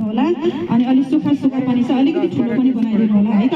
गरिदिनु होला अनि अलि सुक्खा सुक्खा पनि छ अलिकति ठुलो पनि बनाइदिनु होला है त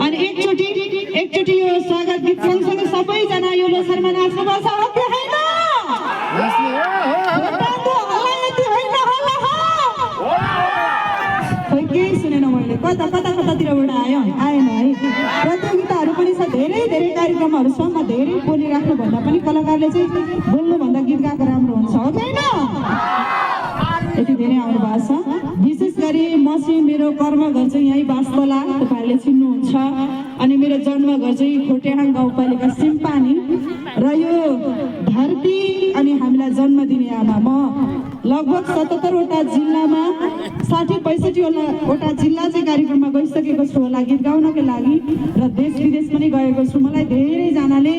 अनि एकचोटी यो स्वागत गीत सँगसँगै सबैजना यो लोसारमा नाच्नुपर्छ हो कि होइन खोइ केही सुनेन मैले कतातिरबाट आएन है प्रतियोगिताहरू पनि छ धेरै कार्यक्रमहरू छ म धेरै बोलिराख्नु भन्दा पनि कलाकारले चाहिँ बोल्नुभन्दा गीत गाएको राम्रो हुन्छ हो कि होइन यति धेरै आउनु भएको छ विशेष गरी म चाहिँ मेरो कर्मघर चाहिँ यहीँ बास्तोला तपाईँहरूले चिन्नुहुन्छ अनि मेरो जन्मघर चाहिँ खोटेहाङ गाउँपालिका सिम्पानी र यो धरती अनि हामीलाई जन्म दिने आमा म लगभग 77वटा जिल्लामा 60-65वटा जिल्ला चाहिँ कार्यक्रममा गइसकेको छु होला गीत गाउनको लागि र देश विदेश पनि गएको छु मलाई धेरैजनाले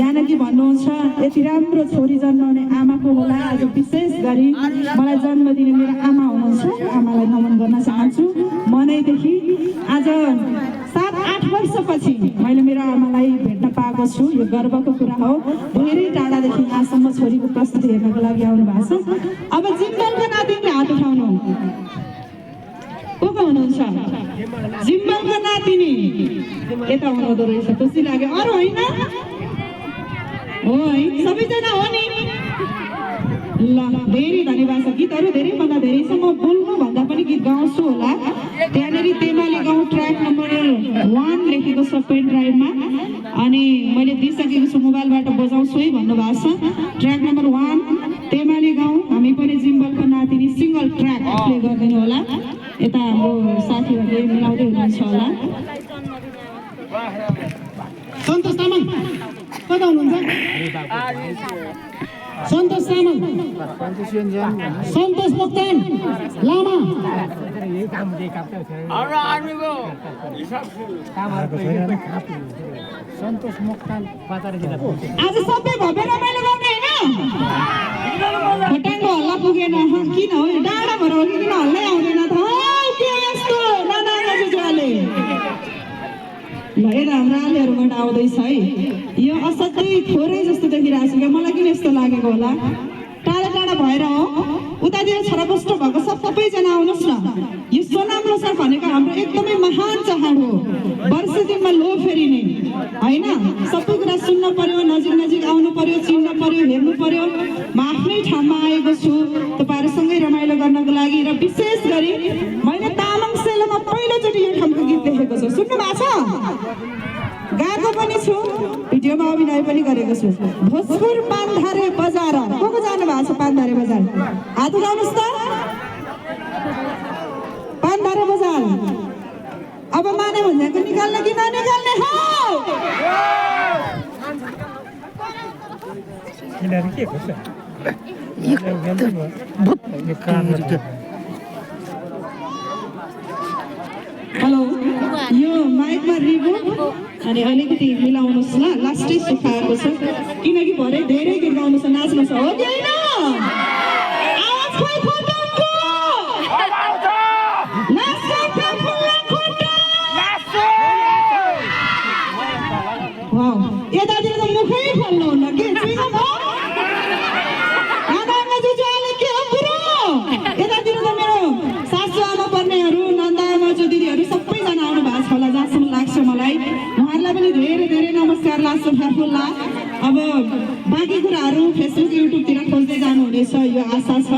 यहाँ कि भन्नुहुन्छ यति राम्रो छोरी जन्माउने आमाको होला आज विशेष गरी मलाई जन्म दिने मेरो आमा हुनुहुन्छ आमालाई नमन गर्न चाहन्छु मनैदेखि आज 7-8 वर्षपछि मैले मेरो आमालाई भेट्न पाएको छु यो गर्वको कुरा हो धेरै टाढादेखि यहाँसम्म छोरीको प्रस्तुति हेर्नको लागि आउनु भएको छ अब जिम्बलको नातिनीले हात उठाउनु को हुनुहुन्छ जिम्बलको नातिनी यता हुनुहुँदो रहेछ खुसी लाग्यो अरू होइन हो है सबैजना हो नि ल धेरै धन्यवाद छ गीतहरू धेरैभन्दा धेरै छ म बोल्नु भन्दा पनि गीत गाउँछु होला त्यहाँनिर तेमाली गाउँ ट्र्याक नम्बर 1 लेखेको छ पेन ड्राइभमा अनि मैले दिइसकेको छु मोबाइलबाट बजाउँछु है भन्नुभएको छ ट्र्याक नम्बर 1 तेमाली गाउँ हामी पनि जिम्बलको नातिनी सिंगल ट्र्याक प्ले गरिदिनु होला यता हाम्रो साथीहरूले मिलाउँदै हुनुहुन्छ होला सन्तोष तामाङ कता हुनुहुन्छ सन्तोष तामाङ सन्तोष मोक्तान लामा सन्तोष मोक्तान आज सबै भव्य रमाइलो गर्ने होइन खोटाङको हल्ला पुगेन किन हो डाँडा भएर हो कि किन हल्लै आउँदैन त के यस्तो नाना दाजुजुवाले ल यता हाम्रो आलीहरूबाट आउँदैछ है यो असाध्यै थोरै जस्तो देखिरहेको छु क्या मलाई किन यस्तो लागेको होला टाढा भएर हो उतातिर छरपष्ट भएको सबैजना आउनुहोस् न यो सोनाम लोसार भनेको हाम्रो एकदमै महान चाड हो वर्ष दिनमा लो फेरिने होइन सबै कुरा सुन्न पर्यो नजिक आउनु पर्यो चिन्न पर्यो हेर्नु पर्यो म आफ्नै ठाउँमा आएको छु तपाईँहरूसँगै रमाइलो गर्नको लागि र विशेष गरी मैले तामाङ सेलोमा पहिलोचोटि यो ठाउँको गीत देखेको छु सुन्नु भएको छ गाएको पनि छु भिडियोमा अभिनय पनि गरेको छु भोजपुर पानधारे बजार को जानु भएको छ पानधारे बजार हात उठाउनुहोस् त पानधारे बजार अब माने भनेको निकाल्ने कि ननिकाल्ने हो हेलो यो माइकमा रिभो अनि अलिकति मिलाउनुहोस् ल लास्टै सुखाएको छ किनकि भरे धेरै गीत गाउनु छ नाच्नु छ हो कि होइन आवाज खोइ खोटाङको वाउ यतातिर त मुखै खोल्नुहुन्न के चुइङम हो आमा जुजुवाले के हो कुरो यतातिर त मेरो सासु आमा पर्नेहरू नन्दा आमाजु दिदीहरू सबैजना आउनु भएको छ होला जहाँसम्म लाग्छ मलाई उहाँहरूलाई पनि धेरै नमस्कार लाग्छ फाफुल्ला अब बाँकी कुराहरू फेसबुक युट्युबतिर खोज्दै जानुहुनेछ यो आशा छ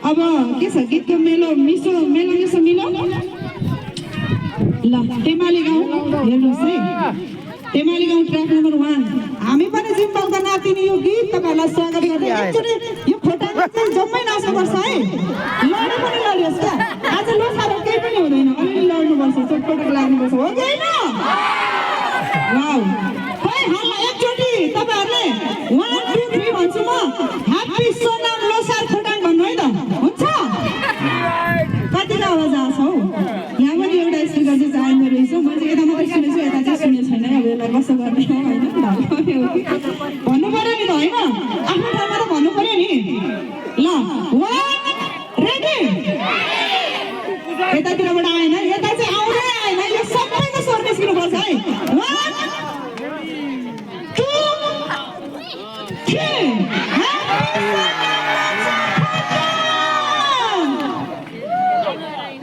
अब के छ गीतको मेलो मिसो मिलो ल तेमाली गाउँ हेर्नुहोस् है तेमाली गाउँ ट्र्याक नम्बर 1 हामी पनि जिम्बलका नातिनी यो गीत तपाईँहरूलाई स्वागत गर्दै एकचोटि यो खोटाङ चाहिँ जम्मै नाच्नुपर्छ है लड्नु पनि लड्योस् क्या आज लोसारो केही पनि हुँदैन अलिअलि लड्नुपर्छ चोटपटक लाग्नुपर्छ हो कि होइन वाउ खोइ हल्ला एकचोटि तपाईँहरूले 1 2 3 भन्छु म ह्याप्पी सोनाम लोसार खोटाङ भन्नु है त हुन्छ कतिको आवाज आउँछ हौ यहाँ पनि एउटा स्पिकर चाहिँ चाहिँदो रहेछ म चाहिँ यता मात्रै सुनेछु यता चाहिँ सुनेको छैन अब यसलाई कसो गर्ने हो होइन भन्नु पर्यो नि त होइन आफ्नो ठाउँमा त भन्नु पर्यो नि ल 1 रेडी यतातिरबाट आएन यता चाहिँ आउँदै आएन यो सबैको स्वर निस्किनुपर्छ है 1 2 3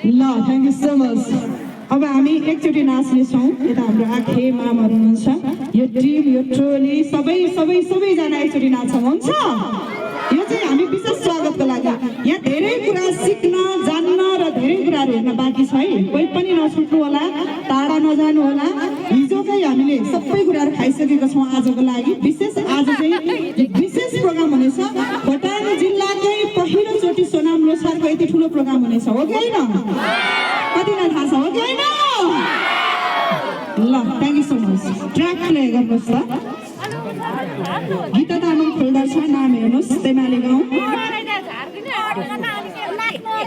ल थ्याङ्क यू सो मच। अब हामी एकचोटि नाच्नेछौँ। यता हाम्रो आखे मामहरू हुनुहुन्छ, यो टिम यो टोली सबैजना एकचोटि नाच्छौँ, हुन्छ? यो चाहिँ हामी विशेष स्वागतको लागि। यहाँ धेरै कुरा सिक्न जान्न र धेरै कुराहरू हेर्न बाँकी छ है। कोही पनि नछुट्नु होला, टाढा नजानु होला। हिजोकै हामीले सबै कुराहरू खाइसकेका छौँ आजको लागि। विशेष आज चाहिँ विशेष प्रोग्राम हुनेछ। खोटाङ जिल्लाकै पहिलोचोटि सोनाम लोसारको यति ठुलो प्रोग्राम हुनेछ, हो कि होइन? कतिलाई थाहा छ, हो कि होइन? ल thank you so much. Track play गर्नुहोस् त। गीता तामाङ फोल्डर छ, नाम हेर्नुहोस्, तेमाली गाउँ।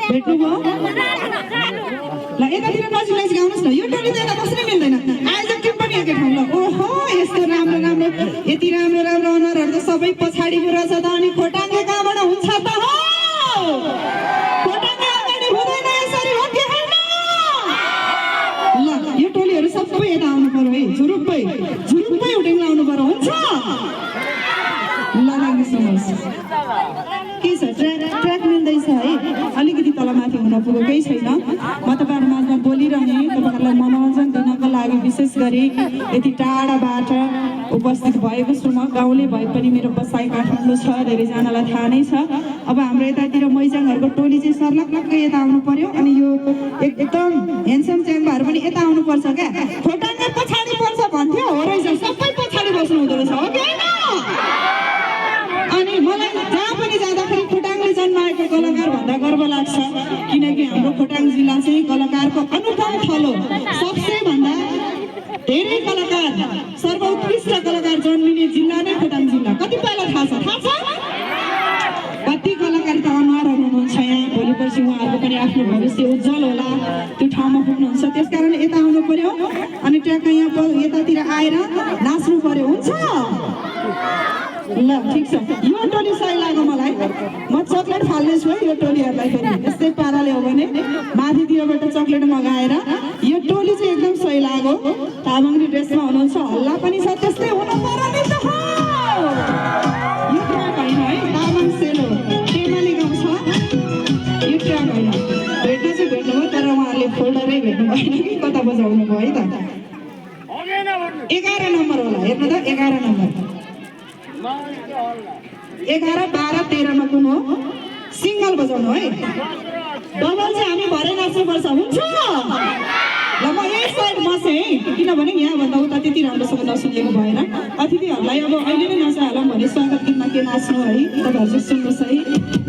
भेट्नुभयो? ल यतातिर नजिक गाउनुहोस् न। यो टोली त यता बस्नै मिल्दैन। आयोजक टिम पनि एकै ठाउँ। ल ओहो यस्तो राम्रो यति राम्रो अनरहरू त सबै पछाडिको रहेछ त। अनि खोटाङले कहाँबाट हुन्छ त? हो खोटाङले अगाडि हुँदैन यसरी, हो कि होइन? ल यो टोलीहरू सबै यता आउनु पर्यो है। झुरुप्पै उठेर आउनु पर्यो, हुन्छ? ल थ्याङ्क यू सो मच। के छ ट्र्याक मिल्दैछ है? अलिकति तलमाथि हुन पुगेकै छैन। म तपाईँहरू माझमा बोलिरहने, तपाईँहरूलाई मनोरञ्जन दिनको लागि विशेष गरी यति टाढाबाट उपस्थित भएको छु। म गाउँले भए पनि मेरो बसाइ काठमाडौँ छ, धेरैजनालाई थाहा नै छ। अब हाम्रो यतातिर मैजाङहरूको टोली चाहिँ सर्लक्कै यता आउनु पर्यो। अनि यो एकदम ह्यान्डसम च्याम्बाहरू पनि यता आउनुपर्छ क्या। खोटाङले पछाडि पर्छ भन्थ्यो, हो रहेछ, सबै पछाडि बस्नु हुँदो रहेछ, हो कि होइन? अनि मलाई जहाँ पनि जाँदाखेरि खोटाङले जन्माएको कलाकार भन्दा गर्व लाग्छ, किनकि हाम्रो खोटाङ जिल्ला चाहिँ कलाकारको अनुपम थलो। सबसे भन्दा धेरै कलाकार, सर्वोत्कृष्ट कलाकार जन्मिने जिल्ला नै खोटाङ जिल्ला। कतिपयलाई थाहा छ? कति कलाकार त अनुहारहरू हुनुहुन्छ यहाँ। भोलि पर्सि उहाँहरूको पनि आफ्नो भविष्य उज्जवल होला, त्यो ठाउँमा पुग्नुहुन्छ। त्यस कारण यता आउनु पर्यो। अनि ट्र्याक यहाँ यतातिर आएर नाच्नु पर्यो, हुन्छ? ल ठिक छ। यो टोली सही लाग्यो मलाई। म चक्लेट फाल्नेछु है यो टोलीहरूलाई फेरि। यस्तै पाराले हो भने माथितिरबाट चक्लेट मगाएर यो टोली चाहिँ एकदम सही लाग्यो। तामाङले ड्रेसमा हुनुहुन्छ, हल्ला पनि छ, त्यस्तै हुनु पर्यो नि त। यो ट्र्याक होइन है, तामाङ सेलो तेमाली गाउँ छ। यो ट्र्याक होइन। भेट्न चाहिँ भेट्नुभयो, तर उहाँहरूले फोल्डरै भेट्नु भएन कि कता बजाउनु भयो है त। 11 नम्बर होला, हेर्नु त। 11 नम्बर 11, 12, 13 मा कुन हो? सिङ्गल बजाउनु है। डबल चाहिँ हामी भरे नाच्नुपर्छ, हुन्छ? ल म यही साइड बसेँ है, किनभने यहाँभन्दा उता त्यति राम्रोसँग नसुनेको भएर। अतिथिहरूलाई अब अहिले नै नचाहालौँ भने स्वागत गीतमा के नाच्नु है, तपाईँहरू चाहिँ सुन्नुहोस् है।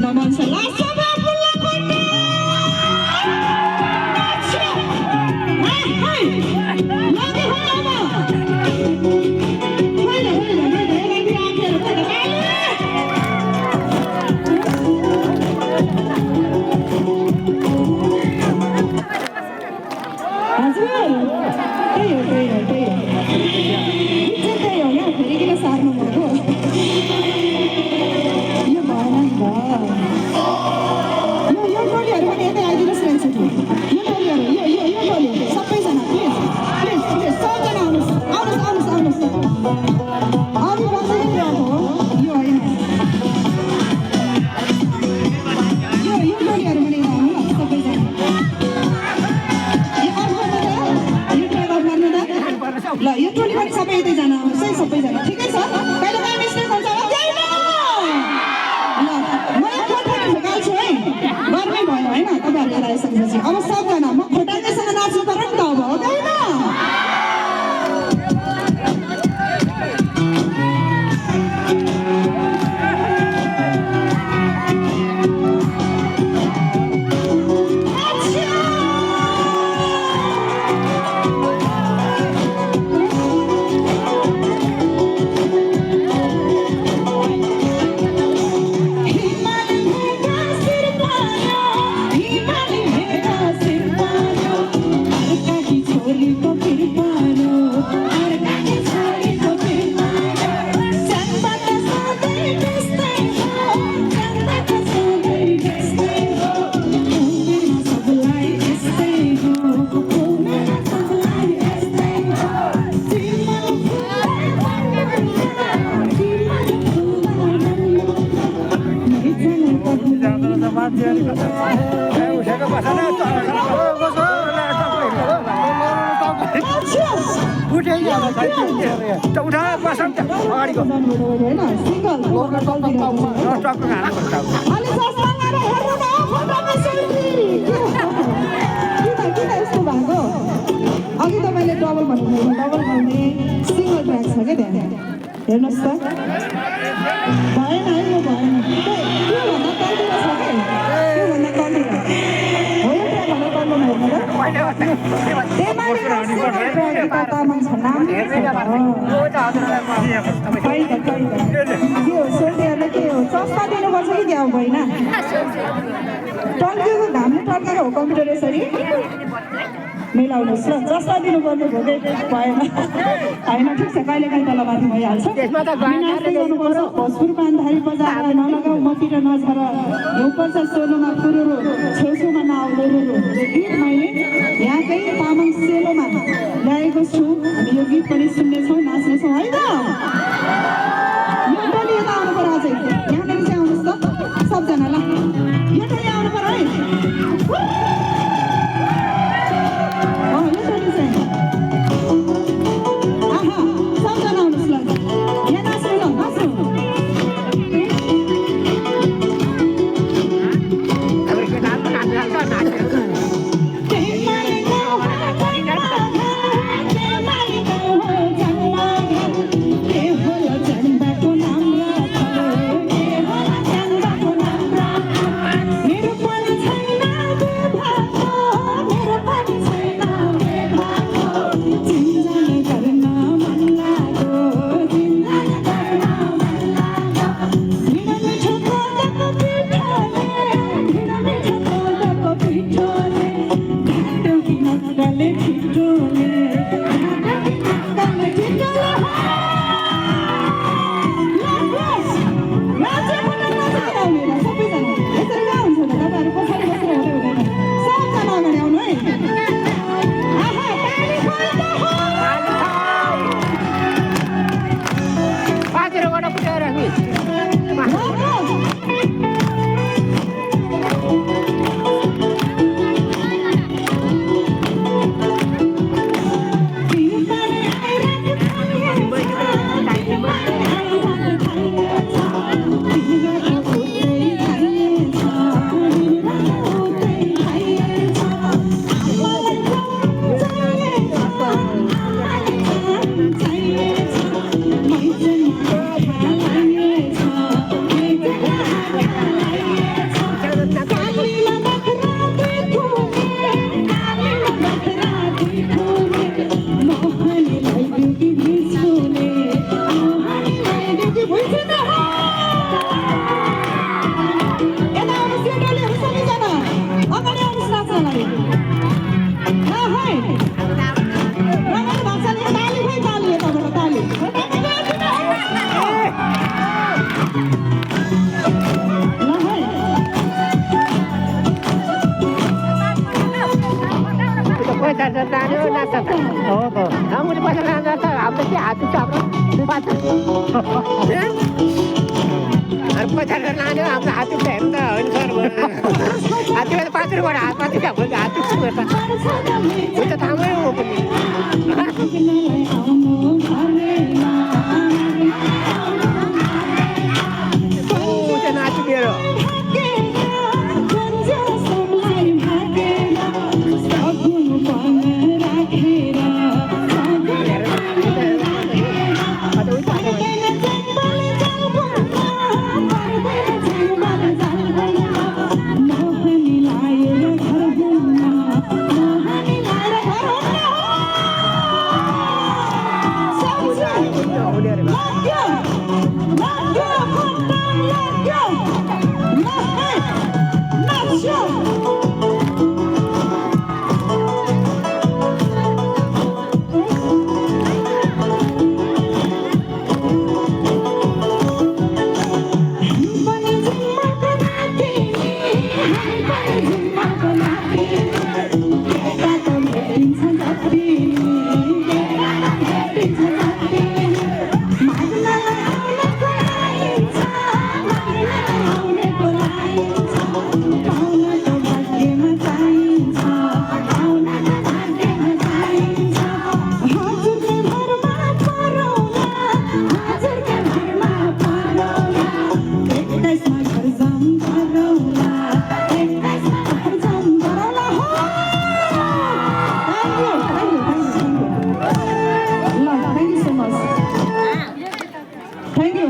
नमन छ ल यो टोली पनि सबै यतैजना आउनुहोस् है, सबैजना ठिकै छ? कहिले काहीँ मिस्टेक हुन्छ होला त्यही न। ल म एक फोटो निकाल्छु है, गर्नै भयो होइन तपाईँहरूले आइसकेपछि। अब सबजना म खोटाङसँग नाच्नु पर्यो नि त अब, हो कि होइन? उठा बसौँ त अगाडिको होइन सिङ्गल टक्क खाना अलि चस्मा लगाएर हेर्नु न फोटोमा सेल्फी किन यस्तो भएको अघि तपाईँले डबल भन्नुभयो डबल भन्ने सिङ्गल ट्र्याक छ क्या त्यहाँ हेर्नुहोस् त भएन है म भएन त्योभन्दा तल्तिर छ क्या त्योभन्दा तल्तिर हो यो ट्र्याकभन्दा तल्लो हेर्नु त तामाङ छ नाम के हो सोल्टीहरूले के हो चस्मा दिनुपर्छ कि क्या होइन टल्केको घामले टल्केको हो कम्प्युटर यसरी मिलाउनुहोस् ल चस्मा दिनुपर्ने भयो कि भएन होइन ठिक छ कहिले काहीँ तल माथि भइहाल्छ गर्नुपर्छ भोजपुर पानधारी बजाएर नलगाऊ मतिर नझर हिउँपर्छ सोलोमा कुरुरु छेउछेउमा नआउँदो गीत मैले यहाँकै तामाङ सेलोमा ल्याएको छु हामी यो गीत पनि सुन्नेछौँ नाच्नेछौँ है त यो टोली यता आउनु पर्यो अझै यहाँनिर चाहिँ आउनुहोस् त सबजना ल यो टोली आउनु पर्यो है यो टोली चाहिँ आहा सबजना आउनुहोस् ल यहाँ नाच्नु ल नाच्नु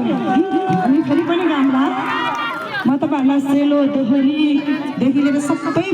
हामी फेरि पनि गाउँला म तपाईँहरूलाई सेलो दोहोरीदेखि लिएर सबै